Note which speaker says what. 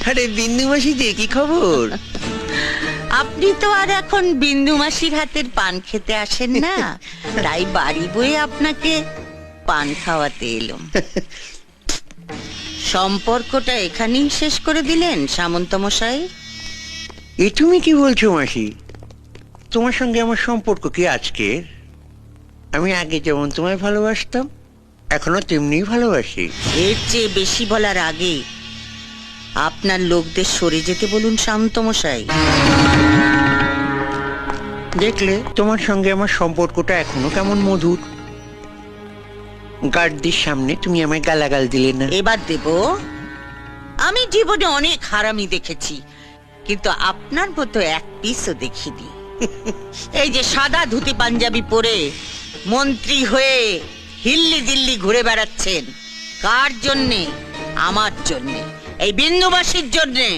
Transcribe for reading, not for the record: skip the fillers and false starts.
Speaker 1: আরে বিন্দু মাসি যে কি খবর?
Speaker 2: আপনি তো আর এখন বিন্দু মাসির হাতের পান খেতে আসেন না, তাই বাড়ি বয়ে আপনাকে পান খাওয়াতে এলাম। সম্পর্কটা এখানেই শেষ করে দিলেন সামন্ত মশাই?
Speaker 1: এ তুমি কি বলছো মাসি? তোমার সঙ্গে আমার সম্পর্ক কি আজকের? আমি আগে যেমন তোমায় ভালোবাসতাম এখনো তেমনি ভালোবাসি।
Speaker 2: এর চেয়ে বেশি বলার আগে আপনার লোকদের সরে যেতে বলুন শান্ত মশাই।
Speaker 1: দেখলে তোমার সঙ্গে আমার সম্পর্কটা এখনো কেমন মধুর। গার্ডদের সামনে তুমি আমায় গালাগাল দিলে না।
Speaker 2: এবার দেব। আমি জীবনে অনেক হারামি দেখেছি, কিন্তু আপনার মতো এক পিসও দেখিনি। এই যে সাদা ধুতি পাঞ্জাবি পরে মন্ত্রী হয়ে হিল্লি দিল্লি ঘুরে বেড়াচ্ছেন, কার জন্যে? আমার জন্যে, এই বিন্দুবাসীর জন্যে।